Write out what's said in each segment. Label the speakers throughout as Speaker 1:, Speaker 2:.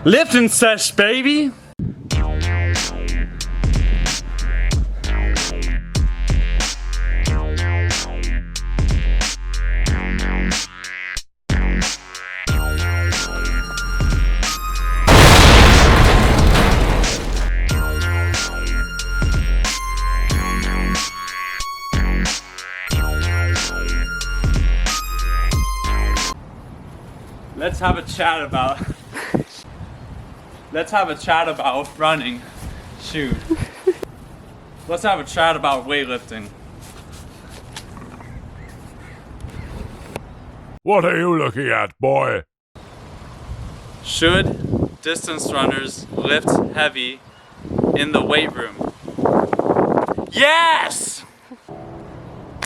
Speaker 1: Lifting sesh, baby! Let's have a chat about running. Shoot. Let's have a chat about weightlifting.
Speaker 2: What are you looking at, boy?
Speaker 1: Should distance runners lift heavy in the weight room? Yes!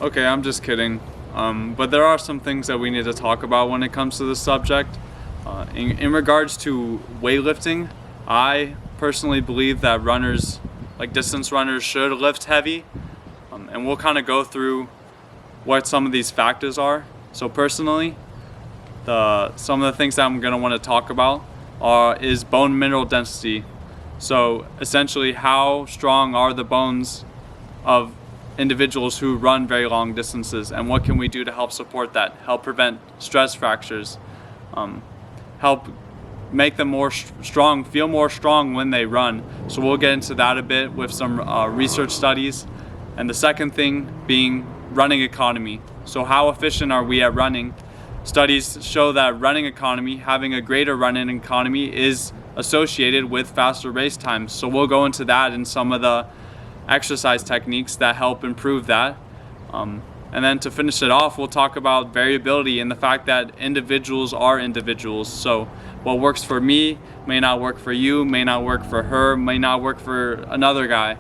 Speaker 1: Okay, I'm just kidding. But there are some things that we need to talk about when it comes to this subject. In regards to weightlifting, I personally believe that runners, like distance runners, should lift heavy. And we'll kind of go through what some of these factors are. So personally, some of the things that I'm going to want to talk about is bone mineral density. So essentially, how strong are the bones of individuals who run very long distances, and what can we do to help support that, help prevent stress fractures, help make them more strong, feel more strong when they run. So we'll get into that a bit with some research studies. And the second thing being running economy. So how efficient are we at running? Studies show that running economy, having a greater running economy, is associated with faster race times. So we'll go into that in some of the exercise techniques that help improve that. And then to finish it off, we'll talk about variability and the fact that individuals are individuals. So what works for me may not work for you, may not work for her, may not work for another guy.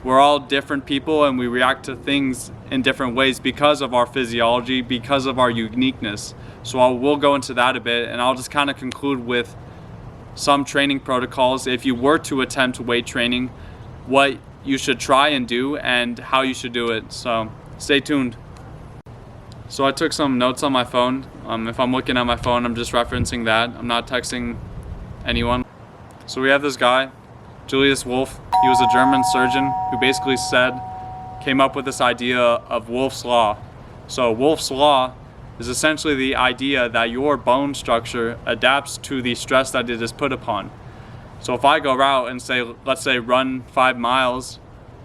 Speaker 1: We're all different people and we react to things in different ways because of our physiology, because of our uniqueness. So we'll go into that a bit, and I'll just kind of conclude with some training protocols if you were to attempt weight training, what you should try and do and how you should do it. So stay tuned. So I took some notes on my phone. If I'm looking at my phone, I'm just referencing that. I'm not texting anyone. So we have this guy, Julius Wolff. He was a German surgeon who basically came up with this idea of Wolff's Law. So Wolff's Law is essentially the idea that your bone structure adapts to the stress that it is put upon. So if I go out and let's say run 5 miles,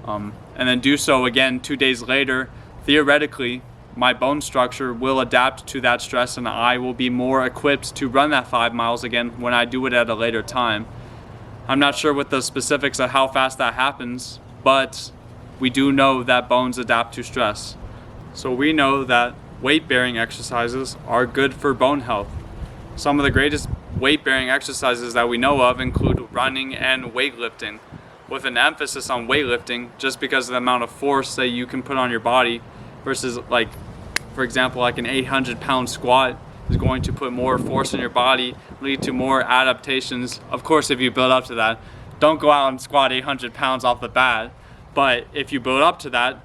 Speaker 1: and then do so again 2 days later, theoretically, my bone structure will adapt to that stress and I will be more equipped to run that 5 miles again when I do it at a later time. I'm not sure what the specifics of how fast that happens, but we do know that bones adapt to stress. So we know that weight-bearing exercises are good for bone health. Some of the greatest weight-bearing exercises that we know of include running and weightlifting, with an emphasis on weightlifting just because of the amount of force that you can put on your body versus, like, for example, like an 800-pound squat is going to put more force in your body, lead to more adaptations. Of course, if you build up to that, don't go out and squat 800 pounds off the bat, but if you build up to that,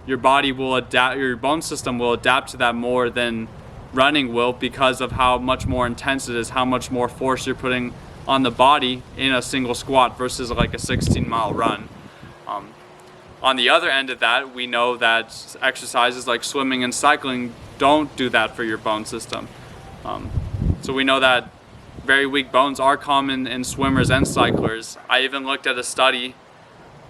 Speaker 1: your body will adapt, your bone system will adapt to that more than running will, because of how much more intense it is, how much more force you're putting on the body in a single squat versus like a 16-mile run. On the other end of that, we know that exercises like swimming and cycling don't do that for your bone system. So we know that very weak bones are common in swimmers and cyclers. I even looked at a study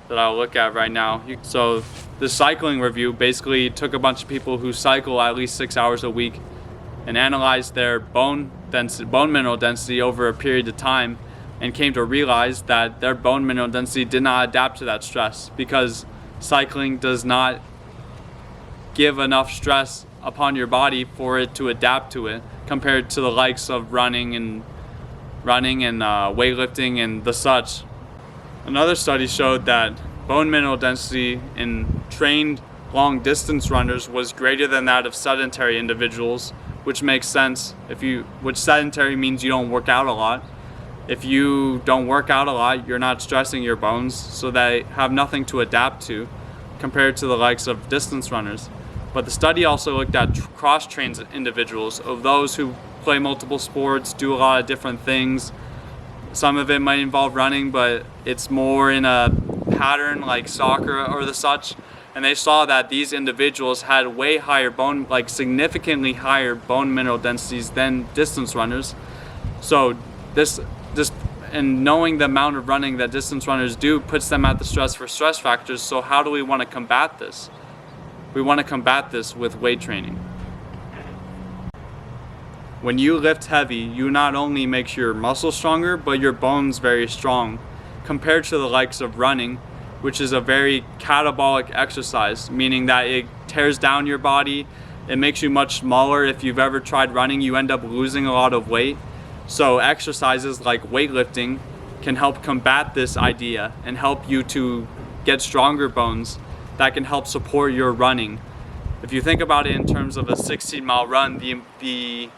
Speaker 1: that I'll look at right now. So the cycling review basically took a bunch of people who cycle at least 6 hours a week and analyzed their bone mineral density over a period of time, and came to realize that their bone mineral density did not adapt to that stress because cycling does not give enough stress upon your body for it to adapt to it, compared to the likes of running and weightlifting and the such. Another study showed that bone mineral density in trained long distance runners was greater than that of sedentary individuals, which makes sense. Which sedentary means you don't work out a lot. If you don't work out a lot, you're not stressing your bones, so they have nothing to adapt to compared to the likes of distance runners. But the study also looked at cross-trained individuals, of those who play multiple sports, do a lot of different things, Some of it might involve running, but it's more in a pattern like soccer or the such. And they saw that these individuals had way higher significantly higher bone mineral densities than distance runners. So this and knowing the amount of running that distance runners do puts them at the stress for stress factors. So how do we want to combat this? We want to combat this with weight training. When you lift heavy, you not only make your muscles stronger, but your bones very strong compared to the likes of running, which is a very catabolic exercise, meaning that it tears down your body. It makes you much smaller. If you've ever tried running, you end up losing a lot of weight. So exercises like weightlifting can help combat this idea and help you to get stronger bones that can help support your running. If you think about it in terms of a 16-mile run, the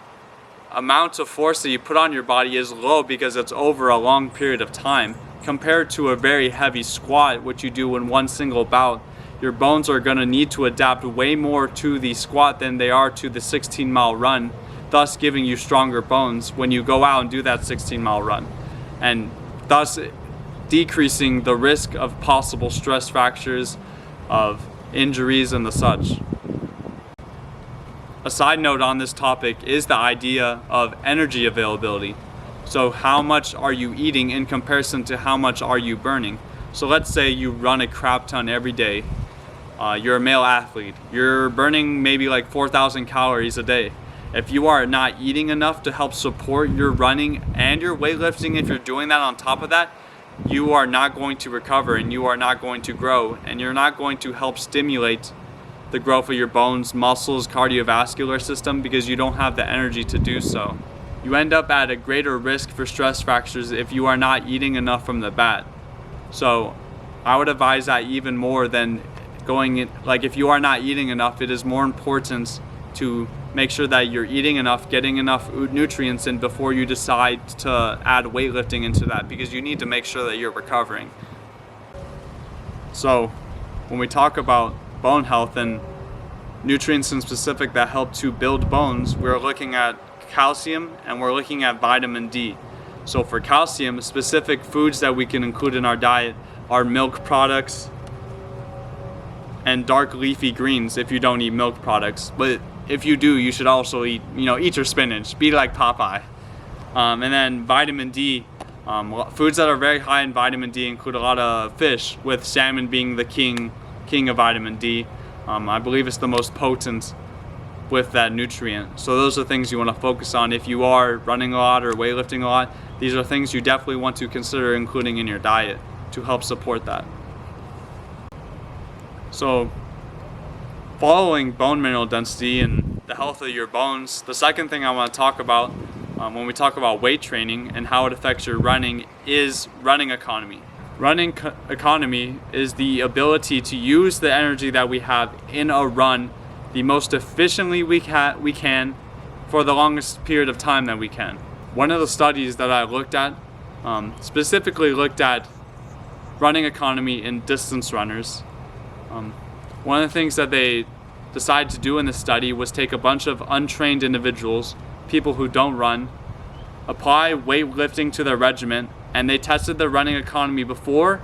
Speaker 1: amount of force that you put on your body is low because it's over a long period of time. Compared to a very heavy squat, which you do in one single bout, your bones are going to need to adapt way more to the squat than they are to the 16-mile run, thus giving you stronger bones when you go out and do that 16-mile run, and thus decreasing the risk of possible stress fractures, of injuries and the such. A side note on this topic is the idea of energy availability. So how much are you eating in comparison to how much are you burning? So let's say you run a crap ton every day. You're a male athlete. You're burning maybe like 4,000 calories a day. If you are not eating enough to help support your running and your weightlifting, if you're doing that on top of that, you are not going to recover and you are not going to grow, and you're not going to help stimulate the growth of your bones, muscles, cardiovascular system, because you don't have the energy to do so. You end up at a greater risk for stress fractures if you are not eating enough from the bat. So I would advise that even more than going in, like if you are not eating enough, it is more important to make sure that you're eating enough, getting enough nutrients in before you decide to add weightlifting into that, because you need to make sure that you're recovering. So when we talk about bone health and nutrients in specific that help to build bones, we're looking at calcium and we're looking at vitamin D. So for calcium, specific foods that we can include in our diet are milk products and dark leafy greens if you don't eat milk products. But if you do, you should also eat your spinach, be like Popeye. And then vitamin D, foods that are very high in vitamin D include a lot of fish, with salmon being the king of vitamin D. I believe it's the most potent with that nutrient. So those are things you want to focus on if you are running a lot or weightlifting a lot. These are things you definitely want to consider including in your diet to help support that. So following bone mineral density and the health of your bones, the second thing I want to talk about when we talk about weight training and how it affects your running is running economy. Running economy is the ability to use the energy that we have in a run the most efficiently we can for the longest period of time that we can. One of the studies that I looked at specifically looked at running economy in distance runners. One of the things that they decided to do in this study was take a bunch of untrained individuals, people who don't run, apply weightlifting to their regimen, and they tested their running economy before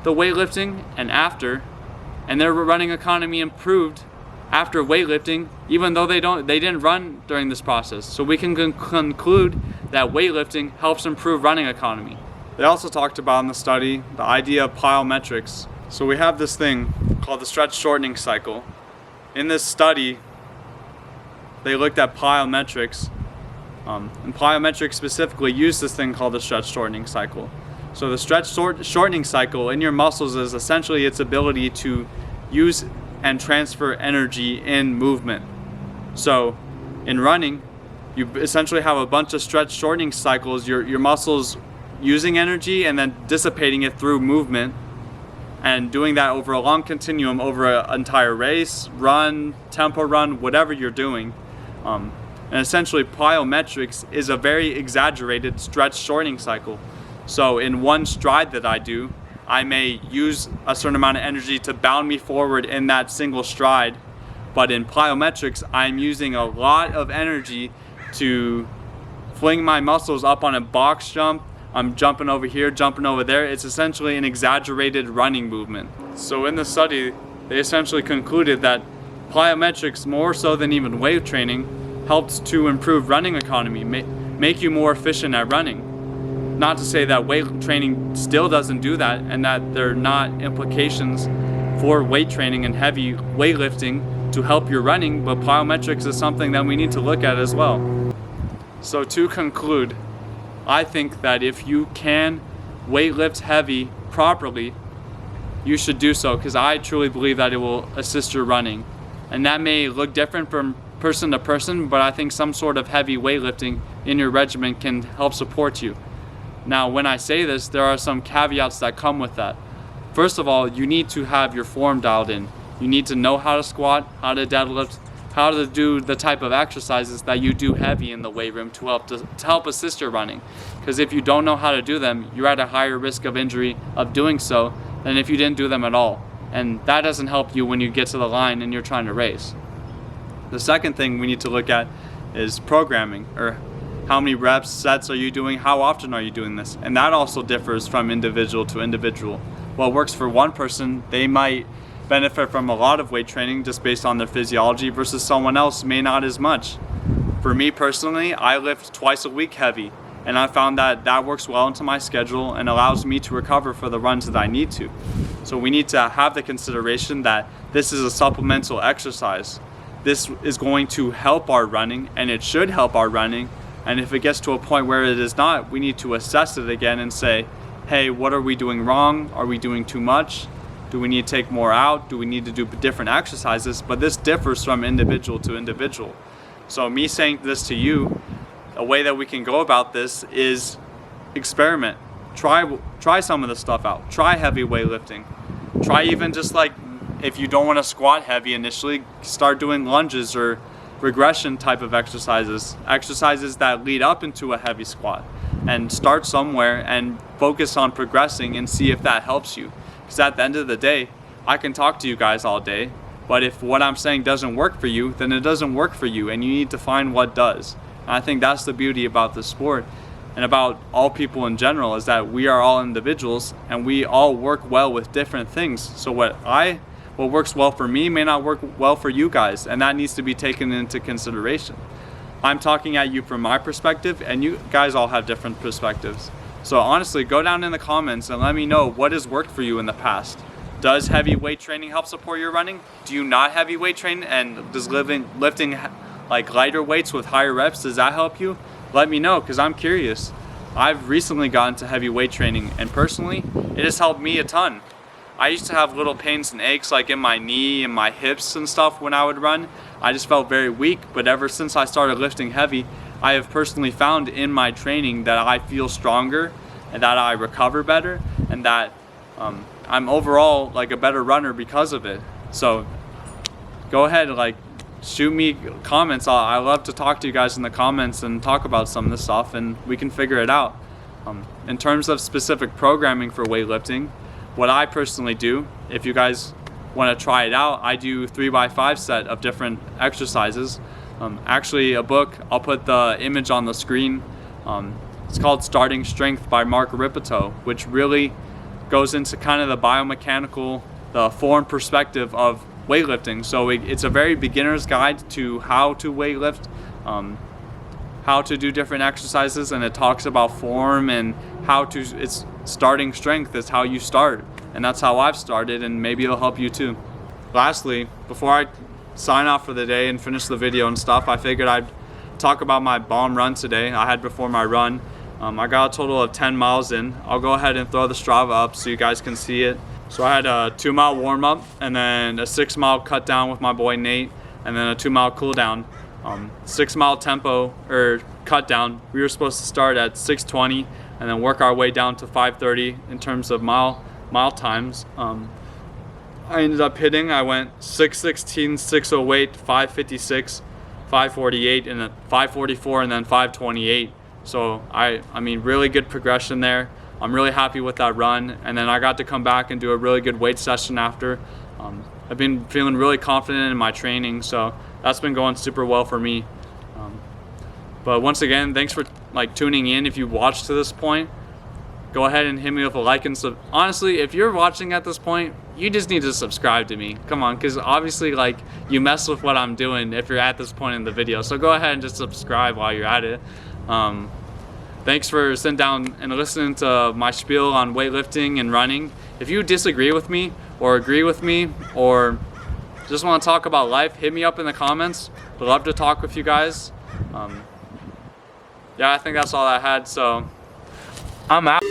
Speaker 1: the weightlifting and after, and their running economy improved after weightlifting, even though they didn't run during this process. So we can conclude that weightlifting helps improve running economy. They also talked about in the study the idea of plyometrics. So we have this thing called the stretch shortening cycle. In this study, they looked at plyometrics, and plyometrics specifically use this thing called the stretch shortening cycle. So the stretch shortening cycle in your muscles is essentially its ability to use and transfer energy in movement. So in running, you essentially have a bunch of stretch shortening cycles, your muscles using energy and then dissipating it through movement, and doing that over a long continuum, over an entire race, run, tempo run, whatever you're doing. And essentially plyometrics is a very exaggerated stretch shortening cycle. So in one stride that I do, I may use a certain amount of energy to bound me forward in that single stride, but in plyometrics, I'm using a lot of energy to fling my muscles up on a box jump, I'm jumping over here, jumping over there. It's essentially an exaggerated running movement. So in the study, they essentially concluded that plyometrics, more so than even weight training, helps to improve running economy, make you more efficient at running. Not to say that weight training still doesn't do that, and that there are not implications for weight training and heavy weightlifting to help your running, but plyometrics is something that we need to look at as well. So to conclude, I think that if you can weightlift heavy properly, you should do so, because I truly believe that it will assist your running. And that may look different from person to person, but I think some sort of heavy weightlifting in your regimen can help support you. Now, when I say this, there are some caveats that come with that. First of all, you need to have your form dialed in. You need to know how to squat, how to deadlift, how to do the type of exercises that you do heavy in the weight room to help assist your running. Because if you don't know how to do them, you're at a higher risk of injury of doing so than if you didn't do them at all. And that doesn't help you when you get to the line and you're trying to race. The second thing we need to look at is programming, or how many reps, sets are you doing, how often are you doing this? And that also differs from individual to individual. What works for one person, they might benefit from a lot of weight training just based on their physiology, versus someone else may not as much. For me personally, I lift twice a week heavy, and I found that that works well into my schedule and allows me to recover for the runs that I need to. So we need to have the consideration that this is a supplemental exercise. This is going to help our running, and it should help our running. And if it gets to a point where it is not, we need to assess it again and say, hey, what are we doing wrong? Are we doing too much? Do we need to take more out? Do we need to do different exercises? But this differs from individual to individual. So me saying this to you, a way that we can go about this is experiment. Try some of the stuff out. Try heavy weightlifting. Try even just like, if you don't want to squat heavy initially, start doing lunges or regression type of exercises that lead up into a heavy squat, and start somewhere and focus on progressing and see if that helps you. Because at the end of the day, I can talk to you guys all day, but if what I'm saying doesn't work for you, then it doesn't work for you, and you need to find what does. And I think that's the beauty about the sport and about all people in general, is that we are all individuals and we all work well with different things. So what works well for me may not work well for you guys, and that needs to be taken into consideration. I'm talking at you from my perspective, and you guys all have different perspectives. So honestly, go down in the comments and let me know what has worked for you in the past. Does heavy weight training help support your running? Do you not heavy weight train, and does lifting like lighter weights with higher reps, does that help you? Let me know, because I'm curious. I've recently gotten to heavy weight training, and personally, it has helped me a ton. I used to have little pains and aches like in my knee and my hips and stuff when I would run. I just felt very weak, but ever since I started lifting heavy, I have personally found in my training that I feel stronger and that I recover better, and that I'm overall like a better runner because of it. So go ahead, like shoot me comments. I love to talk to you guys in the comments and talk about some of this stuff, and we can figure it out. In terms of specific programming for weightlifting, what I personally do, if you guys want to try it out, I do 3x5 set of different exercises. Actually, a book, I'll put the image on the screen. It's called Starting Strength by Mark Ripito, which really goes into kind of the biomechanical, the form perspective of weightlifting. So it's a very beginner's guide to how to weightlift, how to do different exercises, and it talks about form and it's starting strength is how you start, and that's how I've started, and maybe it'll help you too. Lastly, before I sign off for the day and finish the video and stuff, I figured I'd talk about my bomb run today I had before my run. I got a total of 10 miles in. I'll go ahead and throw the Strava up so you guys can see it. So I had a 2-mile warm-up, and then a 6-mile cut down with my boy Nate, and then a 2-mile cool down. 6-mile tempo or cut down, we were supposed to start at 6:20 and then work our way down to 5:30 in terms of mile times. I ended up hitting, I went 6:16, 6:08, 5:56, 5:48, and then 5:44, and then 5:28. So I mean, really good progression there. I'm really happy with that run, and then I got to come back and do a really good weight session after. I've been feeling really confident in my training, so that's been going super well for me. But once again, thanks for tuning in if you watched to this point. go ahead and hit me with a like and honestly, if you're watching at this point, you just need to subscribe to me. Come on, because obviously like you mess with what I'm doing if you're at this point in the video. So go ahead and just subscribe while you're at it. Thanks for sitting down and listening to my spiel on weightlifting and running. If you disagree with me or agree with me or just want to talk about life, hit me up in the comments. I'd love to talk with you guys. Yeah, I think that's all I had, so I'm out.